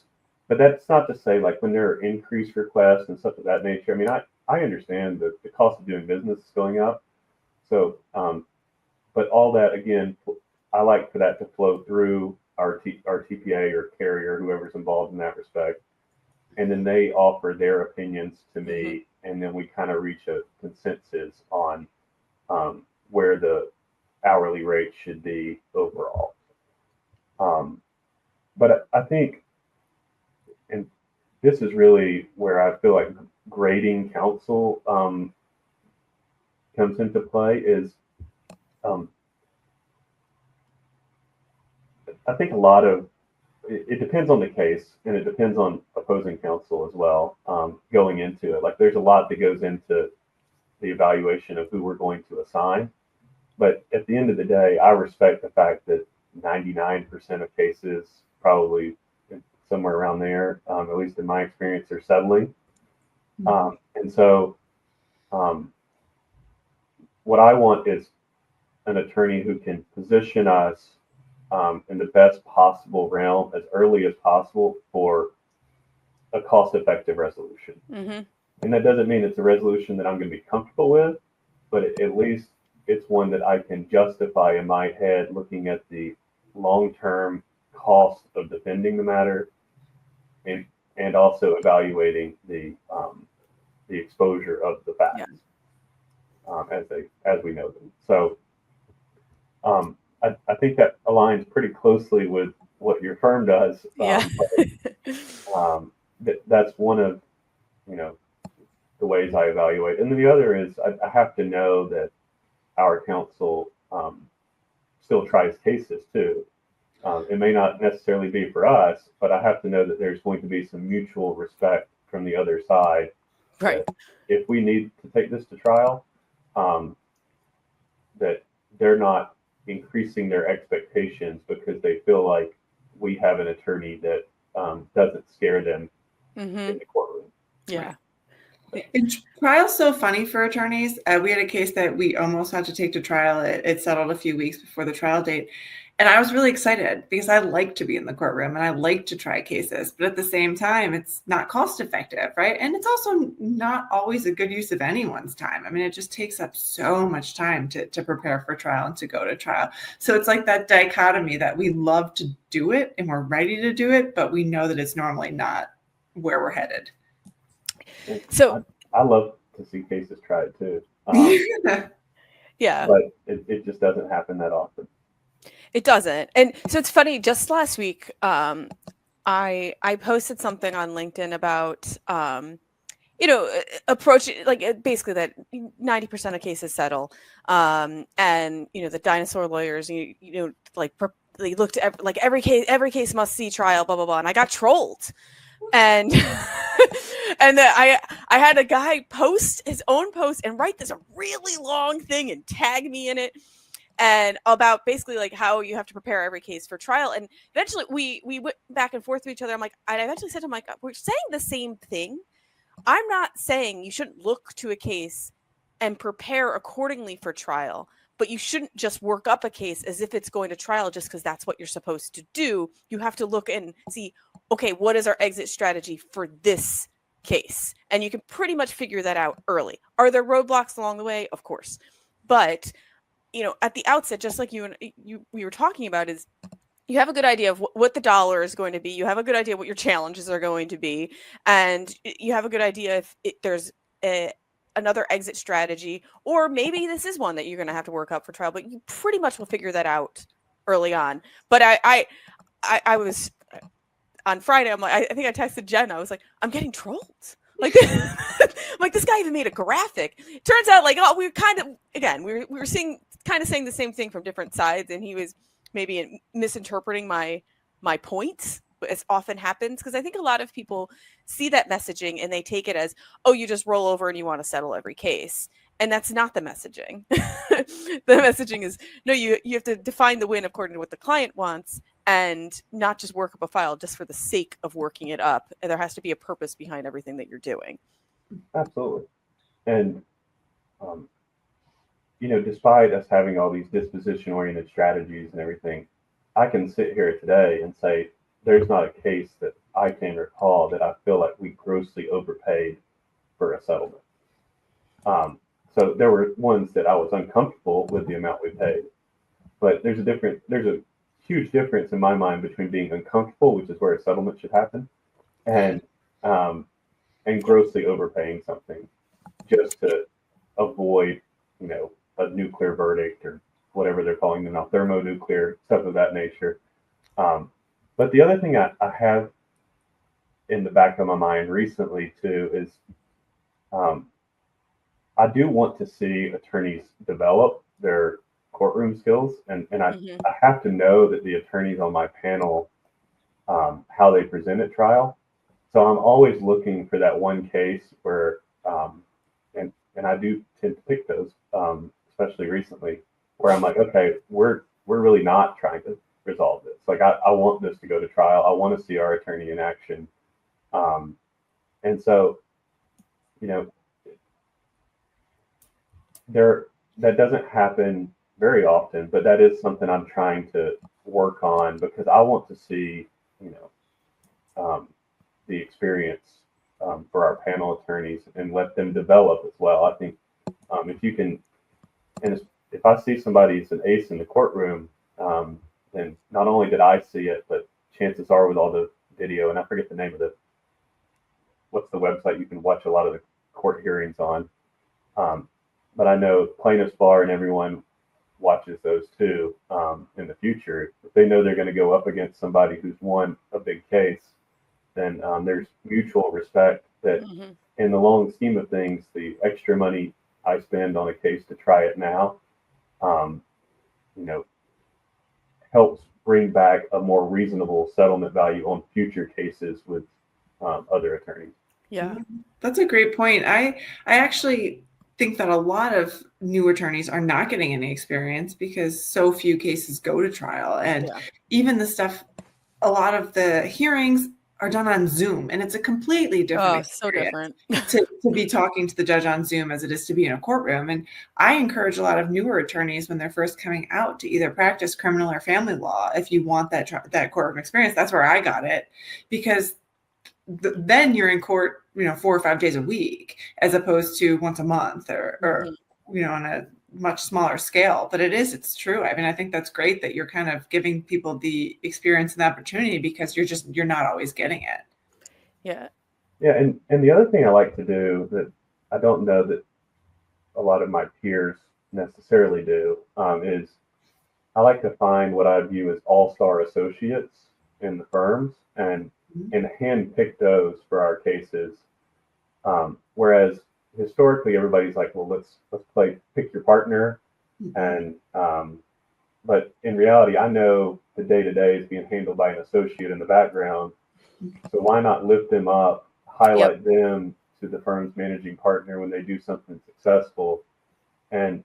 but that's not to say like when there are increased requests and stuff of that nature. I mean, I understand that the cost of doing business is going up. So, but all that, again, I like for that to flow through our TPA or carrier, whoever's involved in that respect. And then they offer their opinions to me, and then we kind of reach a consensus on where the hourly rate should be overall. But I think, and this is really where I feel like grading counsel comes into play, is I think a lot of it depends on the case, and it depends on opposing counsel as well, going into it. Like there's a lot that goes into the evaluation of who we're going to assign. But at the end of the day, I respect the fact that 99% of cases, probably somewhere around there, at least in my experience, are settling. And so what I want is an attorney who can position us in the best possible realm as early as possible for a cost-effective resolution. And that doesn't mean it's a resolution that I'm going to be comfortable with, but at least it's one that I can justify in my head, looking at the long-term cost of defending the matter, and also evaluating the exposure of the facts as we know them. So I think that aligns pretty closely with what your firm does. That's one of the ways I evaluate. And then the other is I have to know that our counsel still tries cases too. It may not necessarily be for us, but I have to know that there's going to be some mutual respect from the other side. Right. If we need to take this to trial, that they're not increasing their expectations because they feel like we have an attorney that doesn't scare them in the courtroom. Yeah. And trial's so funny for attorneys. We had a case that we almost had to take to trial. It settled a few weeks before the trial date. And I was really excited because I like to be in the courtroom and I like to try cases. But at the same time, it's not cost effective, right? And it's also not always a good use of anyone's time. I mean, it just takes up so much time to prepare for trial and to go to trial. So it's like that dichotomy that we love to do it and we're ready to do it, but we know that it's normally not where we're headed. So I love to see cases tried too. Yeah. But it just doesn't happen that often. It doesn't. And so it's funny, just last week, I posted something on LinkedIn about, approaching, like basically that 90% of cases settle. And, the dinosaur lawyers, they looked at every case must see trial, blah, blah, blah. And I got trolled. And and I had a guy post his own post and write this really long thing and tag me in it, and about basically like how you have to prepare every case for trial. And eventually we went back and forth with each other. I eventually said to him, like, we're saying the same thing. I'm not saying you shouldn't look to a case and prepare accordingly for trial, but you shouldn't just work up a case as if it's going to trial just because that's what you're supposed to do. You have to look and see, okay, what is our exit strategy for this case? And you can pretty much figure that out early. Are there roadblocks along the way? Of course. But, at the outset, just like we were talking about, is you have a good idea of what the dollar is going to be. You have a good idea what your challenges are going to be. And you have a good idea if there's another exit strategy, or maybe this is one that you're going to have to work up for trial, but you pretty much will figure that out early on. But I was on Friday, I'm like, I think I texted Jen. I was like, I'm getting trolled. Like, like this guy even made a graphic. Turns out, like, we were kind of, again, we were saying the same thing from different sides, and he was maybe misinterpreting my points, as often happens, because I think a lot of people see that messaging and they take it as, oh, you just roll over and you want to settle every case. And that's not the messaging. The messaging is, no, you have to define the win according to what the client wants, and not just work up a file just for the sake of working it up. And there has to be a purpose behind everything that you're doing. Absolutely. And despite us having all these disposition-oriented strategies and everything, I can sit here today and say there's not a case that I can recall that I feel like we grossly overpaid for a settlement. So there were ones that I was uncomfortable with the amount we paid, but there's a huge difference in my mind between being uncomfortable, which is where a settlement should happen, and grossly overpaying something just to avoid, a nuclear verdict or whatever they're calling them now, thermonuclear, stuff of that nature. But the other thing I have in the back of my mind recently too is I do want to see attorneys develop their courtroom skills, and I have to know that the attorneys on my panel, how they present at trial. So I'm always looking for that one case where, and I do tend to pick those, especially recently, where I'm like, okay, we're really not trying to resolve this. Like I want this to go to trial. I want to see our attorney in action. And so, that doesn't happen very often, but that is something I'm trying to work on because I want to see, the experience for our panel attorneys and let them develop as well. I think if you can, and if I see somebody's an ace in the courtroom, then not only did I see it, but chances are with all the video, and I forget the name of what's the website you can watch a lot of the court hearings on. But I know Plaintiff's Bar and everyone watches those too in the future. If they know they're going to go up against somebody who's won a big case, then there's mutual respect that in the long scheme of things, the extra money I spend on a case to try it now, helps bring back a more reasonable settlement value on future cases with other attorneys. Yeah, that's a great point. I actually think that a lot of new attorneys are not getting any experience because so few cases go to trial, and even the stuff, a lot of the hearings are done on Zoom, and it's a completely different so different to be talking to the judge on Zoom as it is to be in a courtroom. And I encourage a lot of newer attorneys when they're first coming out to either practice criminal or family law. If you want that courtroom experience, that's where I got it, because then you're in court, 4 or 5 days a week, as opposed to once a month or on a much smaller scale. But it's true. I mean, I think that's great that you're kind of giving people the experience and the opportunity because you're not always getting it. Yeah. Yeah. And the other thing I like to do that I don't know that a lot of my peers necessarily do is I like to find what I view as all-star associates in the firms and hand pick those for our cases. Whereas historically everybody's like, well, let's play pick your partner. And but in reality, I know the day-to-day is being handled by an associate in the background. So why not lift them up, highlight them to the firm's managing partner when they do something successful? And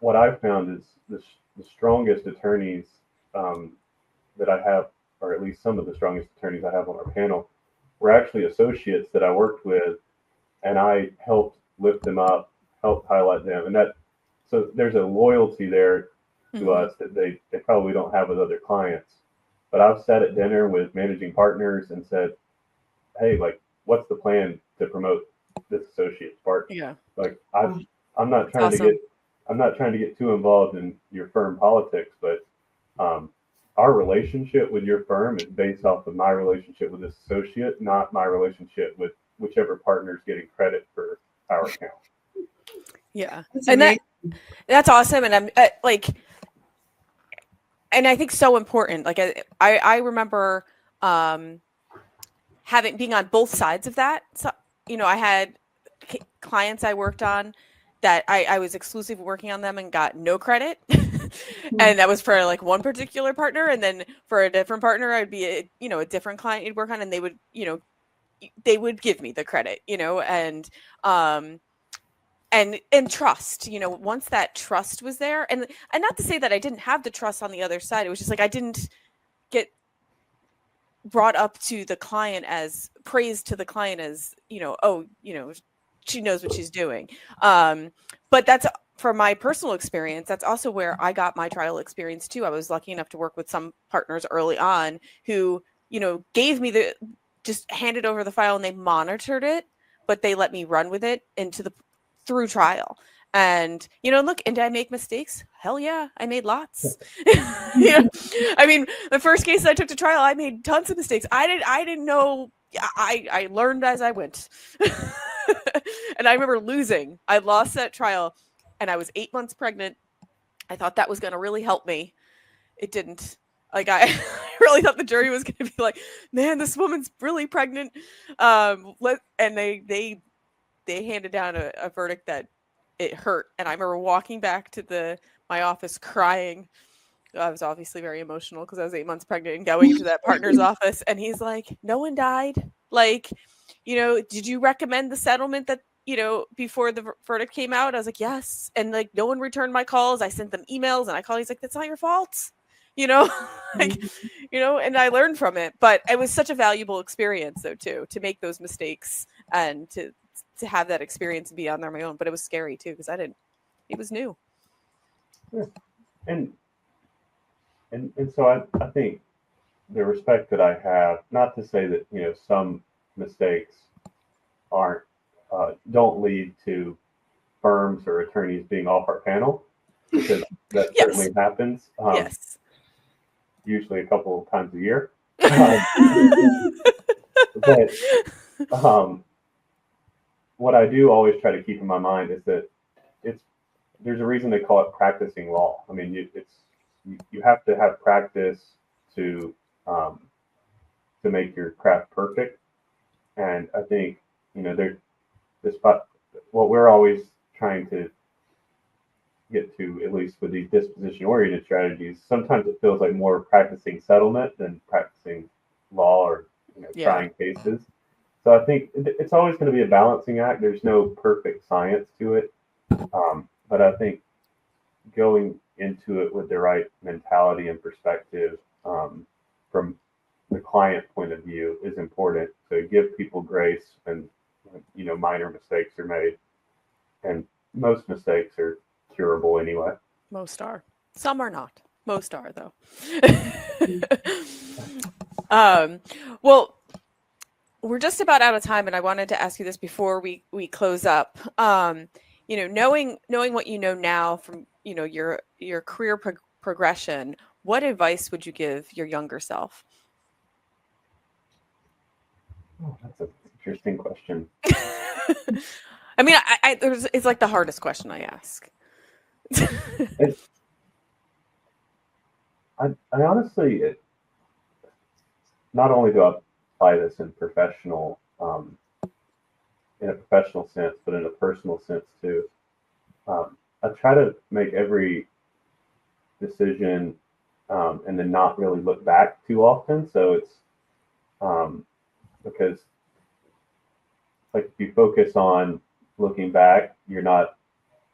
what I've found is the strongest attorneys that I have, or at least some of the strongest attorneys I have on our panel, were actually associates that I worked with, and I helped lift them up, helped highlight them. And so there's a loyalty there to us that they probably don't have with other clients. But I've sat at dinner with managing partners and said, hey, like, what's the plan to promote this associate's partner? Yeah. Like I'm not trying to get too involved in your firm politics, but our relationship with your firm is based off of my relationship with this associate, not my relationship with whichever partner's getting credit for our account. Yeah. And that's awesome. And I'm and I think so important. Like I remember being on both sides of that. So, I had clients I worked on that I was exclusively working on them and got no credit. And that was for like one particular partner. And then for a different partner, I'd be a different client you'd work on, and they would give me the credit, and trust, once that trust was there, and not to say that I didn't have the trust on the other side. It was just like, I didn't get brought up to the client as praised to the client as, she knows what she's doing. But that's from my personal experience, that's also where I got my trial experience too. I was lucky enough to work with some partners early on who, gave me just handed over the file and they monitored it, but they let me run with it through trial. And, look, and did I make mistakes? Hell yeah, I made lots. I mean, the first case I took to trial, I made tons of mistakes. I didn't know. I learned as I went. And I remember losing. I lost that trial and I was 8 months pregnant. I thought that was going to really help me. It didn't. Like, I really thought the jury was going to be like, man, this woman's really pregnant. And they handed down a verdict that it hurt. And I remember walking back to my office crying. I was obviously very emotional because I was 8 months pregnant and going to that partner's office. And he's like, no one died. Like, did you recommend the settlement that, before the verdict came out? I was like, yes. And like, no one returned my calls. I sent them emails and I called. He's like, that's not your fault. Like, and I learned from it. But it was such a valuable experience though, too, to make those mistakes and to have that experience and be on there on my own. But it was scary too, because it was new. Yeah. And so I think the respect that I have, not to say that, some mistakes don't lead to firms or attorneys being off our panel, because that Yes. certainly happens. Yes. Usually a couple of times a year. But what I do always try to keep in my mind is that there's a reason they call it practicing law. I mean, you have to have practice to make your craft perfect. And I think, what we're always trying to get to, at least with these disposition-oriented strategies, sometimes it feels like more practicing settlement than practicing law or trying cases. So I think it's always going to be a balancing act. There's no perfect science to it. But I think going into it with the right mentality and perspective from the client point of view is important, to give people grace when minor mistakes are made, and most mistakes are curable anyway. Most are. Some are not. Most are, though. Well, we're just about out of time, and I wanted to ask you this before we close up. Knowing what you know now from your career progression, what advice would you give your younger self? Oh, that's an interesting question. I mean, it's like the hardest question I ask. I honestly, not only do I apply this in a professional sense, but in a personal sense too. I try to make every decision and then not really look back too often. So it's because like if you focus on looking back, you're not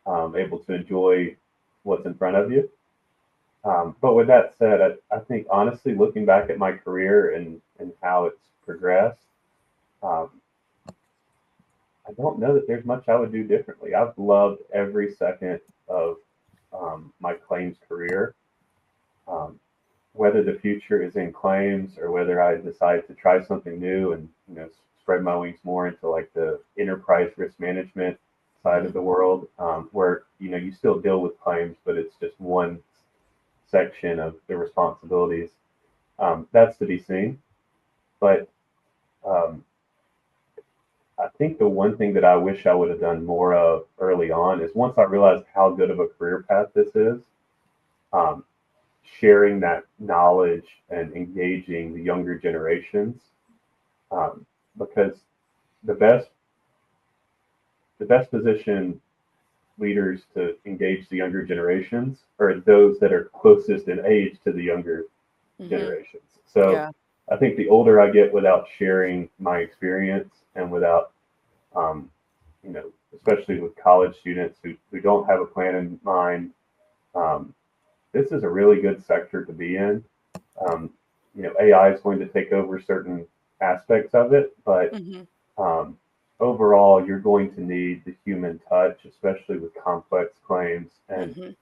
able to enjoy what's in front of you. But with that said, I think honestly, looking back at my career and how it's progressed, I don't know that there's much I would do differently. I've loved every second of my claims career. Whether the future is in claims or whether I decide to try something new and spread my wings more into like the enterprise risk management side of the world, where you still deal with claims, but it's just one section of the responsibilities. That's to be seen. But I think the one thing that I wish I would have done more of early on is, once I realized how good of a career path this is, sharing that knowledge and engaging the younger generations, because the best position leaders to engage the younger generations are those that are closest in age to the younger generations. So yeah. I think the older I get without sharing my experience and without, especially with college students who don't have a plan in mind, this is a really good sector to be in. AI is going to take over certain aspects of it, but overall, you're going to need the human touch, especially with complex claims. And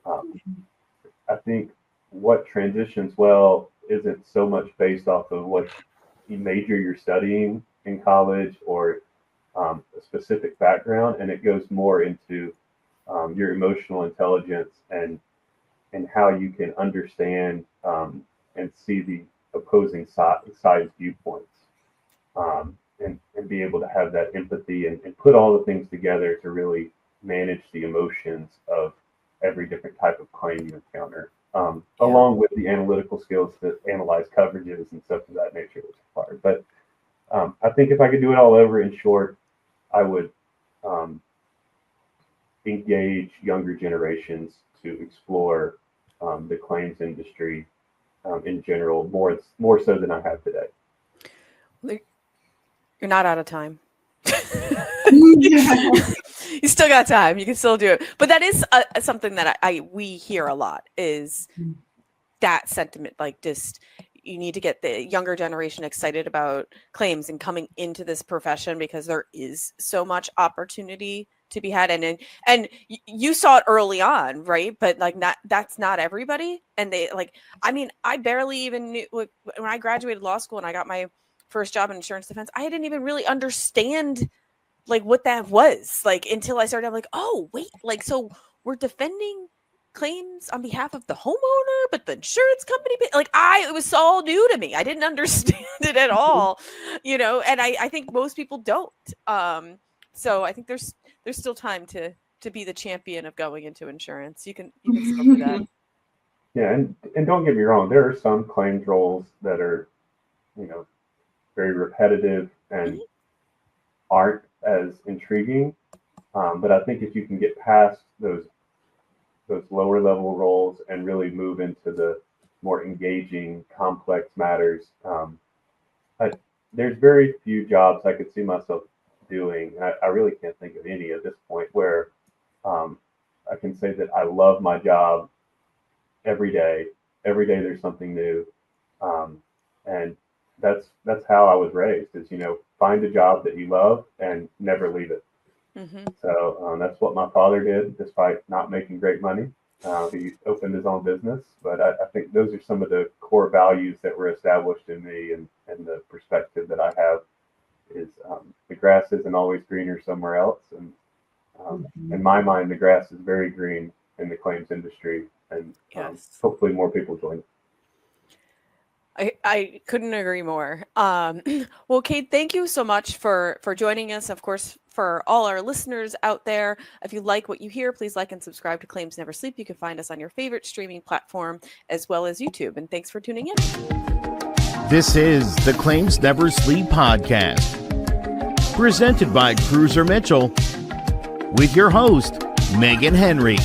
I think what transitions well isn't so much based off of what major you're studying in college or a specific background, and it goes more into your emotional intelligence and how you can understand and see the opposing side viewpoints, and be able to have that empathy and put all the things together to really manage the emotions of every different type of claim you encounter, along with the analytical skills to analyze coverages and stuff of that nature that's required. But I think if I could do it all over, in short, I would engage younger generations to explore the claims industry in general, more so than I have today. You're not out of time. You still got time. You can still do it. But that is something that we hear a lot, is that sentiment, like, just you need to get the younger generation excited about claims and coming into this profession, because there is so much opportunity to be had. And you saw it early on, right? But like, that's not everybody. And they, like, I mean, I barely even knew, like, when I graduated law school and I got my first job in insurance defense, I didn't even really understand like what that was, like, until I started. I'm like, oh wait, like, so we're defending claims on behalf of the homeowner, but the insurance company, like, it was all new to me. I didn't understand it at all, and I think most people don't. So I think there's still time to be the champion of going into insurance. You can still do that. Yeah, and don't get me wrong, there are some claims roles that are, very repetitive and aren't as intriguing. But I think if you can get past those lower level roles and really move into the more engaging, complex matters, there's very few jobs I could see myself doing, and I really can't think of any at this point, where I can say that I love my job every day. Every day there's something new, and that's how I was raised, is find a job that you love and never leave it. So that's what my father did, despite not making great money. He opened his own business, but I think those are some of the core values that were established in me, and the perspective that I have is the grass isn't always greener somewhere else. And in my mind, the grass is very green in the claims industry, and hopefully more people join. I couldn't agree more. Well, Cade, thank you so much for joining us. Of course, for all our listeners out there, if you like what you hear, please like and subscribe to Claims Never Sleep. You can find us on your favorite streaming platform as well as YouTube. And thanks for tuning in. This is the Claims Never Sleep podcast, presented by Cruiser Mitchell, with your host, Megan Henry.